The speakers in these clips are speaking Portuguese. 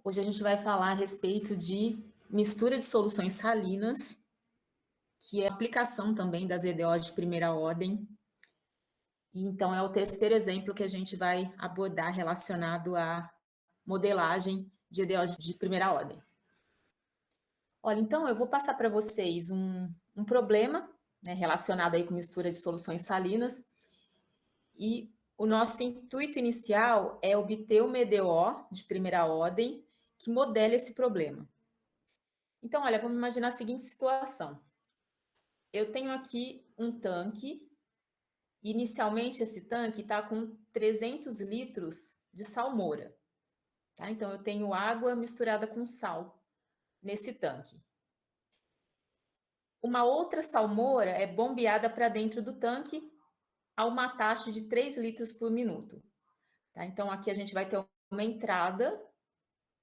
Hoje a gente vai falar a respeito de mistura de soluções salinas, que é a aplicação também das EDOs de primeira ordem. E então é o terceiro exemplo que a gente vai abordar relacionado à modelagem de EDOs de primeira ordem. Olha, então eu vou passar para vocês um problema, né, relacionado aí com mistura de soluções salinas, e o nosso intuito inicial é obter uma EDO de primeira ordem que modele esse problema. Então, olha, vamos imaginar a seguinte situação. Eu tenho aqui um tanque, e inicialmente esse tanque está com 300 litros de salmoura. Tá? Então, eu tenho água misturada com sal nesse tanque. Uma outra salmoura é bombeada para dentro do tanque a uma taxa de 3 litros por minuto. Tá? Então, aqui a gente vai ter uma entrada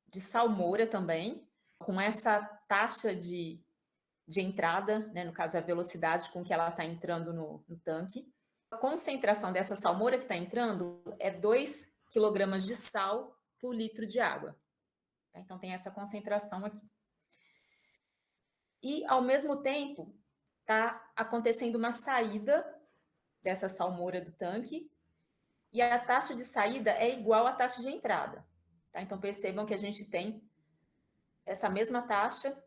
de salmoura também, com essa taxa de entrada, né, no caso a velocidade com que ela está entrando no tanque. A concentração dessa salmoura que está entrando é 2 quilogramas de sal por litro de água. Tá? Então tem essa concentração aqui. E ao mesmo tempo está acontecendo uma saída dessa salmoura do tanque e a taxa de saída é igual à taxa de entrada. Tá? Então percebam que a gente tem essa mesma taxa,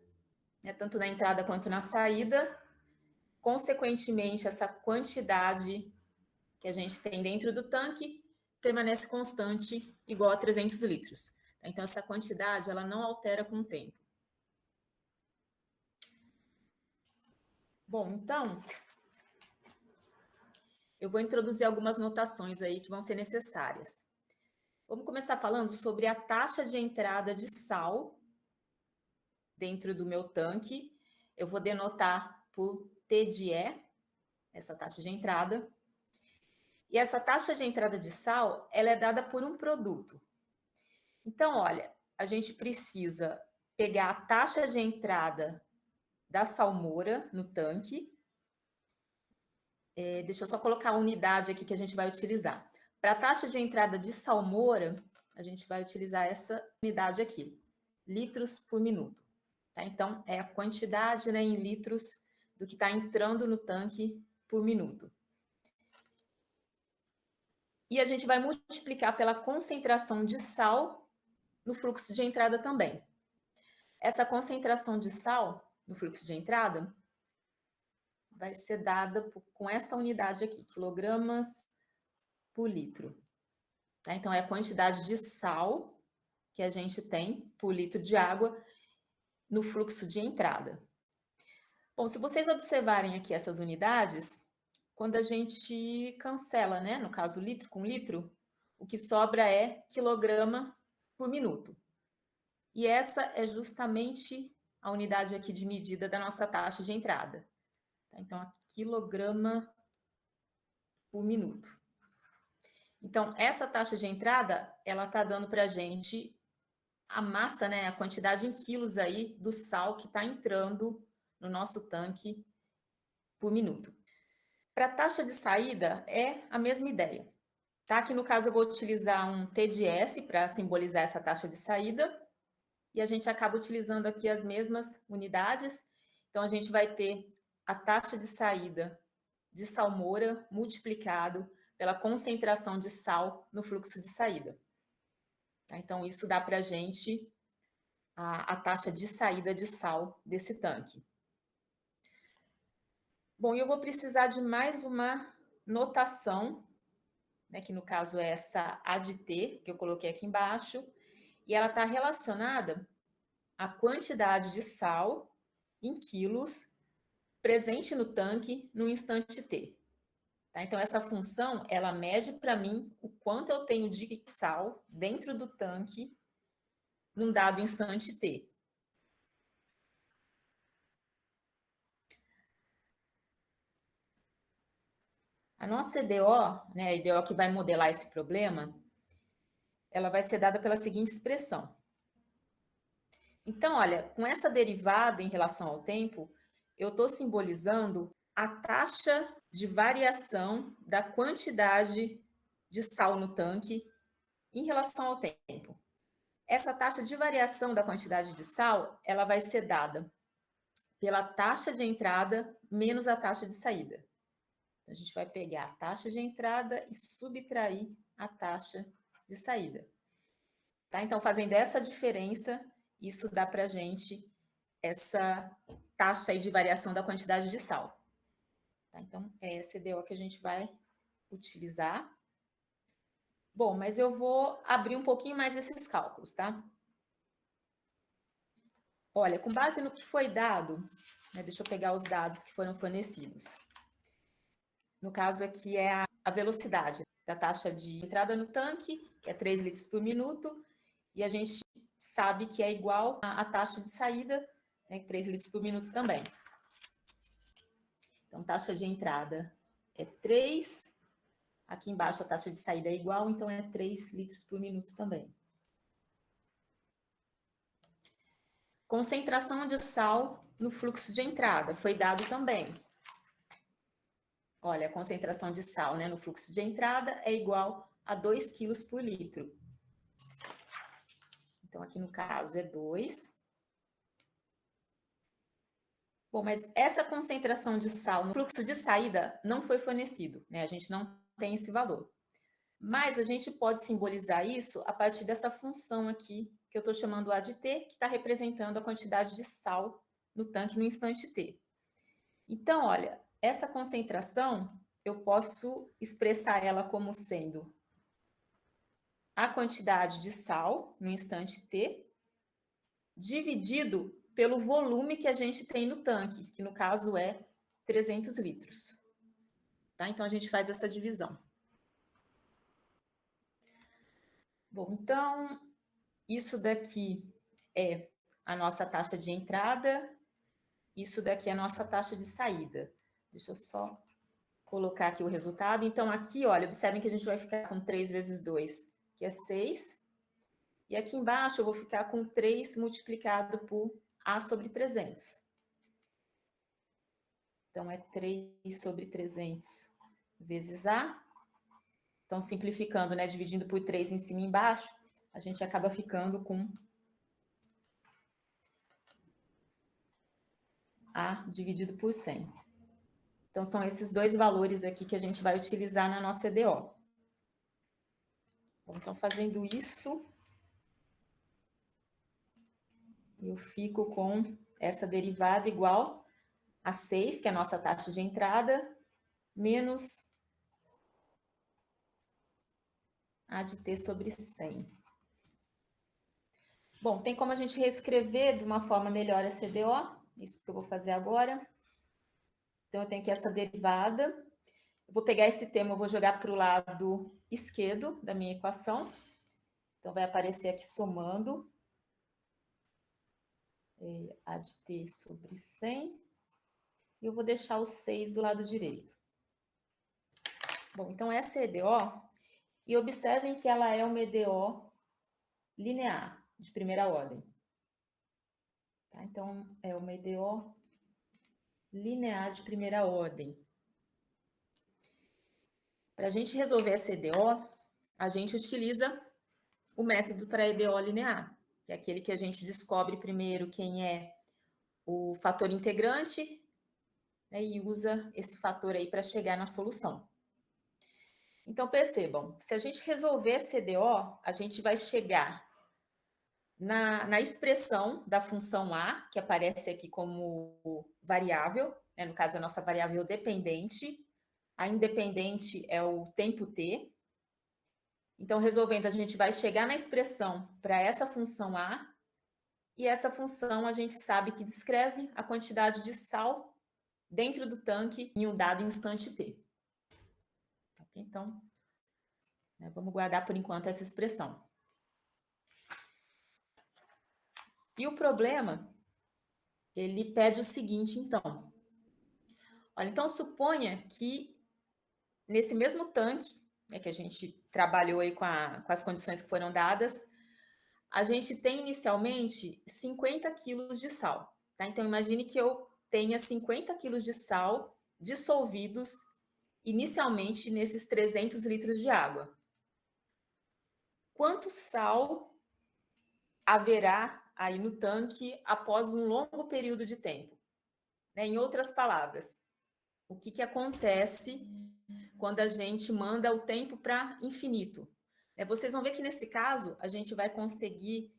né, tanto na entrada quanto na saída. Consequentemente, essa quantidade que a gente tem dentro do tanque permanece constante, igual a 300 litros. Então, essa quantidade ela não altera com o tempo. Bom, então, eu vou introduzir algumas notações aí que vão ser necessárias. Vamos começar falando sobre a taxa de entrada de sal dentro do meu tanque. Eu vou denotar por T de E, essa taxa de entrada. E essa taxa de entrada de sal, ela é dada por um produto. Então, olha, a gente precisa pegar a taxa de entrada da salmoura no tanque. Deixa eu só colocar a unidade aqui que a gente vai utilizar. Para a taxa de entrada de salmoura, a gente vai utilizar essa unidade aqui, litros por minuto. Tá? Então, é a quantidade, né, em litros do que está entrando no tanque por minuto. E a gente vai multiplicar pela concentração de sal no fluxo de entrada também. Essa concentração de sal no fluxo de entrada vai ser dada com essa unidade aqui, quilogramas por litro. Tá? Então, é a quantidade de sal que a gente tem por litro de água no fluxo de entrada. Bom, se vocês observarem aqui essas unidades, quando a gente cancela, né, no caso litro com litro, o que sobra é quilograma por minuto. E essa é justamente a unidade aqui de medida da nossa taxa de entrada. Então, a quilograma por minuto. Então, essa taxa de entrada, ela está dando para a gente a massa, né, a quantidade em quilos aí do sal que está entrando no nosso tanque por minuto. Para a taxa de saída, é a mesma ideia. Tá? Aqui no caso eu vou utilizar um TDS para simbolizar essa taxa de saída, e a gente acaba utilizando aqui as mesmas unidades. Então, a gente vai ter a taxa de saída de salmoura multiplicado pela concentração de sal no fluxo de saída. Tá? Então, isso dá para a gente a taxa de saída de sal desse tanque. Bom, eu vou precisar de mais uma notação, né, que no caso é essa A de T, que eu coloquei aqui embaixo, e ela está relacionada à quantidade de sal em quilos presente no tanque no instante T. Tá? Então, essa função, ela mede para mim o quanto eu tenho de sal dentro do tanque num dado instante T. A nossa EDO, né, a EDO que vai modelar esse problema, ela vai ser dada pela seguinte expressão. Então, olha, com essa derivada em relação ao tempo, eu estou simbolizando a taxa de variação da quantidade de sal no tanque em relação ao tempo. Essa taxa de variação da quantidade de sal, ela vai ser dada pela taxa de entrada menos a taxa de saída. Então, a gente vai pegar a taxa de entrada e subtrair a taxa de saída. Tá? Então, fazendo essa diferença, isso dá para a gente essa taxa aí de variação da quantidade de sal. Tá? Então, é essa EDO que a gente vai utilizar. Bom, mas eu vou abrir um pouquinho mais esses cálculos, tá? Olha, com base no que foi dado, né, deixa eu pegar os dados que foram fornecidos. No caso aqui é a velocidade da taxa de entrada no tanque, que é 3 litros por minuto, e a gente sabe que é igual à taxa de saída, né, 3 litros por minuto também. Então, taxa de entrada é 3, aqui embaixo a taxa de saída é igual, então é 3 litros por minuto também. Concentração de sal no fluxo de entrada, foi dado também. Olha, a concentração de sal, né, no fluxo de entrada é igual a 2 quilos por litro. Então, aqui no caso é 2. Bom, mas essa concentração de sal no fluxo de saída não foi fornecido, né? A gente não tem esse valor. Mas a gente pode simbolizar isso a partir dessa função aqui, que eu estou chamando A de T, que está representando a quantidade de sal no tanque no instante T. Então, olha, essa concentração, eu posso expressar ela como sendo a quantidade de sal no instante T, dividido pelo volume que a gente tem no tanque, que no caso é 300 litros. Tá? Então, a gente faz essa divisão. Bom, então, isso daqui é a nossa taxa de entrada, isso daqui é a nossa taxa de saída. Deixa eu só colocar aqui o resultado. Então, aqui, olha, observem que a gente vai ficar com 3 vezes 2, que é 6. E aqui embaixo eu vou ficar com 3 multiplicado por A sobre 300. Então, é 3 sobre 300 vezes A. Então, simplificando, né, dividindo por 3 em cima e embaixo, a gente acaba ficando com A dividido por 100. Então, são esses dois valores aqui que a gente vai utilizar na nossa EDO. Bom, então, fazendo isso, eu fico com essa derivada igual a 6, que é a nossa taxa de entrada, menos A de T sobre 100. Bom, tem como a gente reescrever de uma forma melhor essa EDO, isso que eu vou fazer agora. Então, eu tenho aqui essa derivada. Eu vou pegar esse termo, eu vou jogar para o lado esquerdo da minha equação. Então, vai aparecer aqui somando A de T sobre 100. E eu vou deixar o 6 do lado direito. Bom, então essa é a EDO. E observem que ela é uma EDO linear, de primeira ordem. Tá? Então, é uma EDO linear de primeira ordem. Para a gente resolver essa EDO, a gente utiliza o método para EDO linear, que é aquele que a gente descobre primeiro quem é o fator integrante, né, e usa esse fator aí para chegar na solução. Então, percebam, se a gente resolver essa EDO, a gente vai chegar na expressão da função A, que aparece aqui como variável, né, no caso a nossa variável dependente, a independente é o tempo t. Então, resolvendo, a gente vai chegar na expressão para essa função A, e essa função a gente sabe que descreve a quantidade de sal dentro do tanque em um dado instante t. Então, né, vamos guardar por enquanto essa expressão. E o problema, ele pede o seguinte, então. Olha, então suponha que nesse mesmo tanque, né, que a gente trabalhou aí com as condições que foram dadas, a gente tem inicialmente 50 quilos de sal. Tá? Então, imagine que eu tenha 50 quilos de sal dissolvidos inicialmente nesses 300 litros de água. Quanto sal haverá aí no tanque após um longo período de tempo. Né? Em outras palavras, o que acontece quando a gente manda o tempo para infinito? Vocês vão ver que nesse caso a gente vai conseguir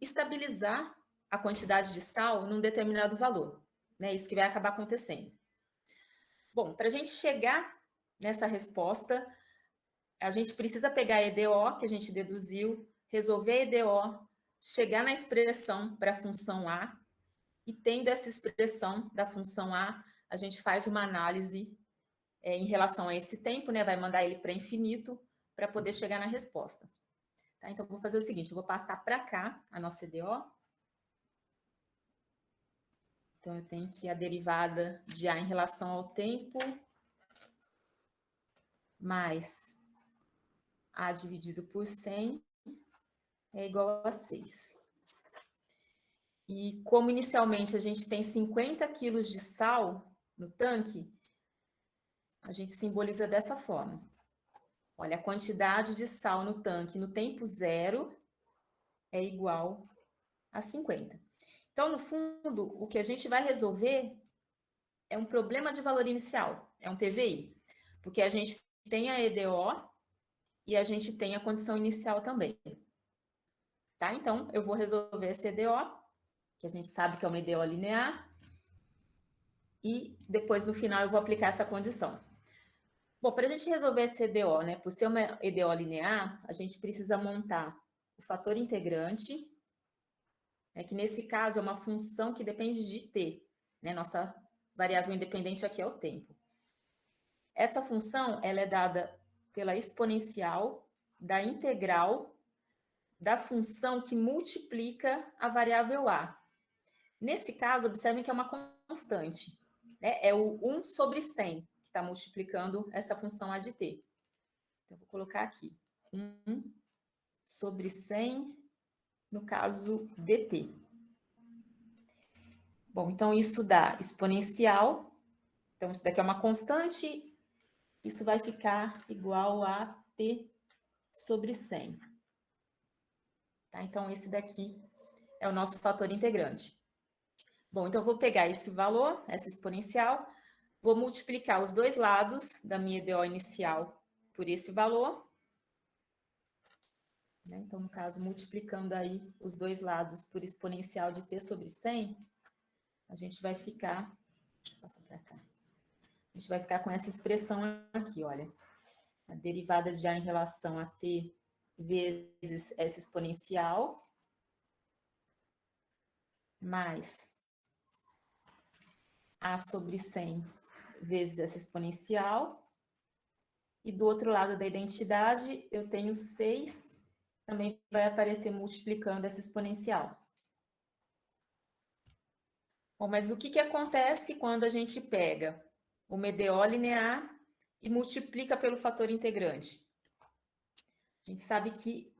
estabilizar a quantidade de sal num determinado valor. Né? Isso que vai acabar acontecendo. Bom, para a gente chegar nessa resposta, a gente precisa pegar a EDO, que a gente deduziu, resolver a EDO, chegar na expressão para a função A, e tendo essa expressão da função A, a gente faz uma análise em relação a esse tempo, né? Vai mandar ele para infinito para poder chegar na resposta. Tá? Então, vou fazer o seguinte, eu vou passar para cá a nossa EDO. Então, eu tenho que a derivada de A em relação ao tempo mais A dividido por 100 é igual a 6. E como inicialmente a gente tem 50 quilos de sal no tanque, a gente simboliza dessa forma. Olha, a quantidade de sal no tanque no tempo zero é igual a 50. Então, no fundo, o que a gente vai resolver é um problema de valor inicial, é um PVI, porque a gente tem a EDO e a gente tem a condição inicial também. Tá? Então, eu vou resolver essa EDO, que a gente sabe que é uma EDO linear, e depois, no final, eu vou aplicar essa condição. Bom, para a gente resolver esse EDO, né, por ser uma EDO linear, a gente precisa montar o fator integrante, que nesse caso é uma função que depende de t, né, nossa variável independente aqui é o tempo. Essa função, ela é dada pela exponencial da integral da função que multiplica a variável a. Nesse caso, observem que é uma constante, né? É o 1 sobre 100 que está multiplicando essa função a de t. Então, vou colocar aqui, 1 sobre 100, no caso, dt. Bom, então isso dá exponencial, então isso daqui é uma constante, isso vai ficar igual a t sobre 100. Tá? Então, esse daqui é o nosso fator integrante. Bom, então eu vou pegar esse valor, essa exponencial, vou multiplicar os dois lados da minha EDO inicial por esse valor. Né? Então, no caso, multiplicando aí os dois lados por exponencial de t sobre 100, a gente vai ficar... Deixa eu passar para cá. A gente vai ficar com essa expressão aqui, olha. A derivada de A em relação a t vezes essa exponencial, mais A sobre 100 vezes essa exponencial. E do outro lado da identidade, eu tenho 6, também vai aparecer multiplicando essa exponencial. Bom, mas o que acontece quando a gente pega uma EDO linear e multiplica pelo fator integrante? A gente sabe que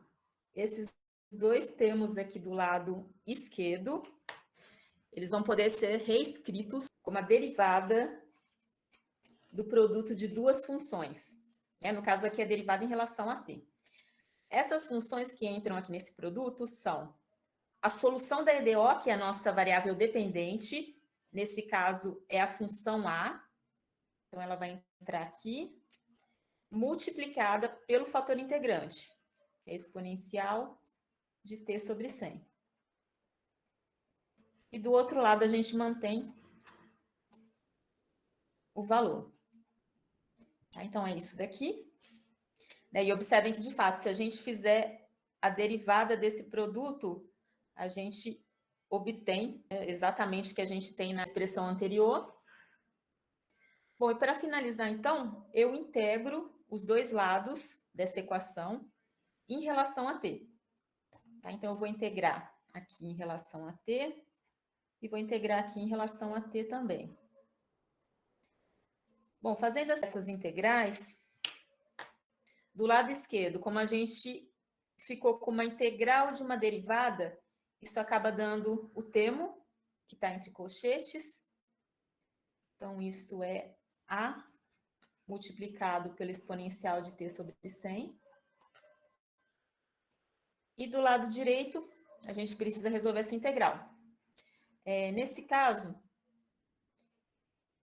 esses dois termos aqui do lado esquerdo, eles vão poder ser reescritos como a derivada do produto de duas funções. No caso aqui, a derivada em relação a t. Essas funções que entram aqui nesse produto são a solução da EDO, que é a nossa variável dependente, nesse caso é a função A, então ela vai entrar aqui, multiplicada pelo fator integrante, que é exponencial de t sobre 100. E do outro lado a gente mantém o valor. Tá? Então é isso daqui. E observem que, de fato, se a gente fizer a derivada desse produto, a gente obtém exatamente o que a gente tem na expressão anterior. Bom, e para finalizar, então, eu integro os dois lados dessa equação em relação a t. Tá? Então, eu vou integrar aqui em relação a t e vou integrar aqui em relação a t também. Bom, fazendo essas integrais, do lado esquerdo, como a gente ficou com uma integral de uma derivada, isso acaba dando o termo, que está entre colchetes. Então, isso é A multiplicado pelo exponencial de t sobre 100. E do lado direito, a gente precisa resolver essa integral. Nesse caso,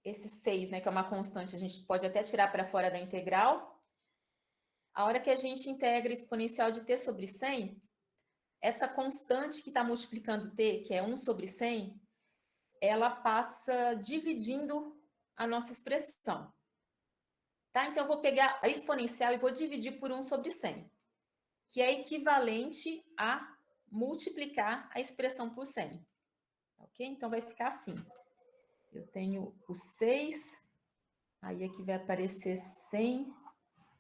esse 6, né, que é uma constante, a gente pode até tirar para fora da integral. A hora que a gente integra exponencial de t sobre 100, essa constante que está multiplicando t, que é 1 sobre 100, ela passa dividindo a nossa expressão. Tá? Então, eu vou pegar a exponencial e vou dividir por 1 sobre 100, que é equivalente a multiplicar a expressão por 100. Ok? Então, vai ficar assim. Eu tenho o 6, aí aqui vai aparecer 100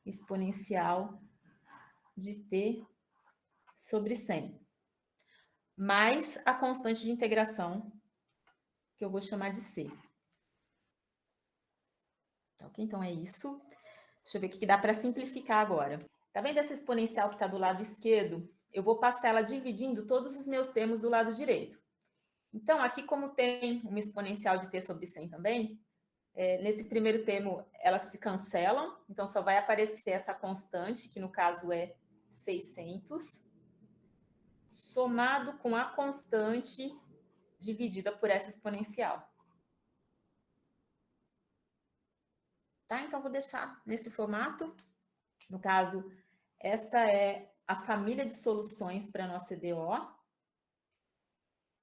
exponencial de t sobre 100, mais a constante de integração, que eu vou chamar de c. Ok? Então, é isso. Deixa eu ver o que dá para simplificar agora. Tá vendo essa exponencial que está do lado esquerdo? Eu vou passar ela dividindo todos os meus termos do lado direito. Então, aqui como tem uma exponencial de t sobre 100 também, nesse primeiro termo elas se cancelam, então só vai aparecer essa constante, que no caso é 600, somado com a constante dividida por essa exponencial. Tá? Então, vou deixar nesse formato. No caso, essa é a família de soluções para a nossa EDO.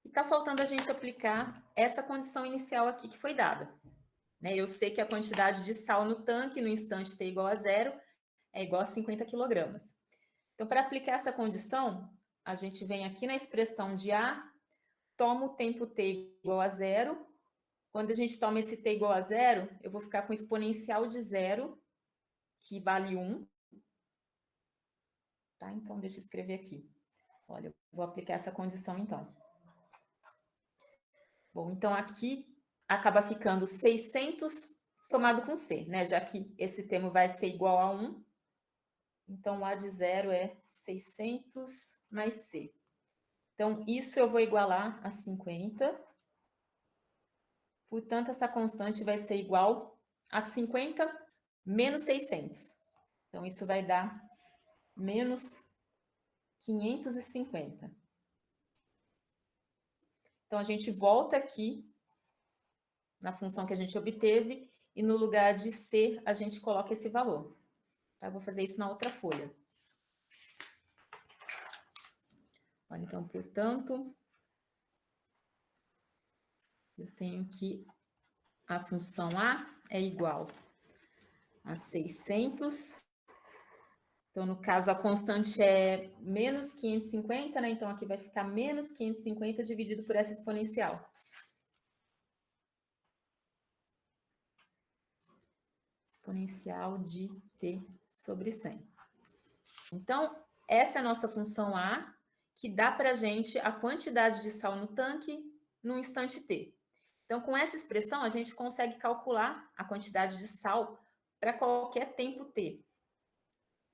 E está faltando a gente aplicar essa condição inicial aqui que foi dada. Eu sei que a quantidade de sal no tanque no instante t igual a 0 é igual a 50 quilogramas. Então, para aplicar essa condição, a gente vem aqui na expressão de A, toma o tempo t igual a 0. Quando a gente toma esse t igual a 0, eu vou ficar com exponencial de 0, que vale 1. Tá? Então, deixa eu escrever aqui. Olha, eu vou aplicar essa condição, então. Bom, então aqui acaba ficando 600 somado com C, né? Já que esse termo vai ser igual a 1. Então, o A de 0 é 600 mais C. Então, isso eu vou igualar a 50. Portanto, essa constante vai ser igual a 50 menos 600. Então, isso vai dar menos 550. Então, a gente volta aqui na função que a gente obteve e no lugar de C, a gente coloca esse valor. Tá? Vou fazer isso na outra folha. Olha, então, portanto, eu tenho que a função A é igual a 600. Então, no caso, a constante é menos 550, né? Então, aqui vai ficar menos 550 dividido por essa exponencial. Exponencial de t sobre 100. Então, essa é a nossa função A, que dá para a gente a quantidade de sal no tanque no instante t. Então, com essa expressão, a gente consegue calcular a quantidade de sal para qualquer tempo t.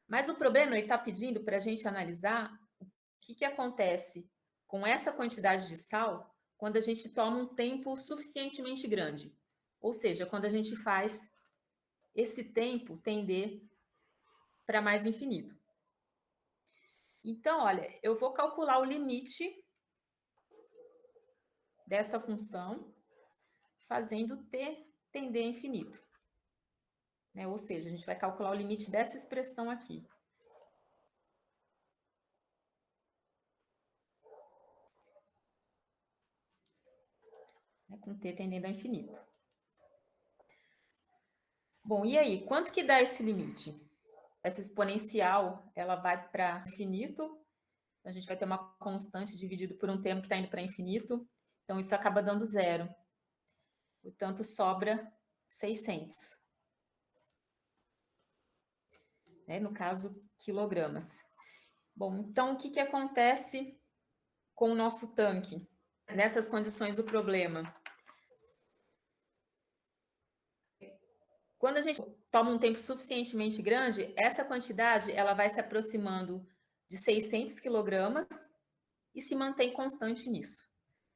Mas o problema, ele está pedindo para a gente analisar o que acontece com essa quantidade de sal quando a gente toma um tempo suficientemente grande. Ou seja, quando a gente faz esse tempo tender para mais infinito. Então, olha, eu vou calcular o limite dessa função fazendo t tender a infinito. Ou seja, a gente vai calcular o limite dessa expressão aqui. Com t tendendo a infinito. Bom, e aí, quanto que dá esse limite? Essa exponencial, ela vai para infinito, a gente vai ter uma constante dividido por um termo que está indo para infinito, então isso acaba dando 0. Portanto, sobra 600. No caso, quilogramas. Bom, então, o que acontece com o nosso tanque nessas condições do problema? Quando a gente toma um tempo suficientemente grande, essa quantidade ela vai se aproximando de 600 quilogramas e se mantém constante nisso.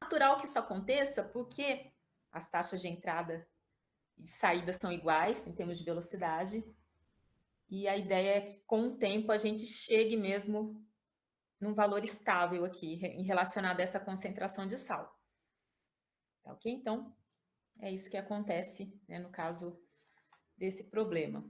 É natural que isso aconteça porque as taxas de entrada e saída são iguais em termos de velocidade, e a ideia é que com o tempo a gente chegue mesmo num valor estável aqui, relacionado a essa concentração de sal. Tá ok? Então, é isso que acontece, né, no caso desse problema.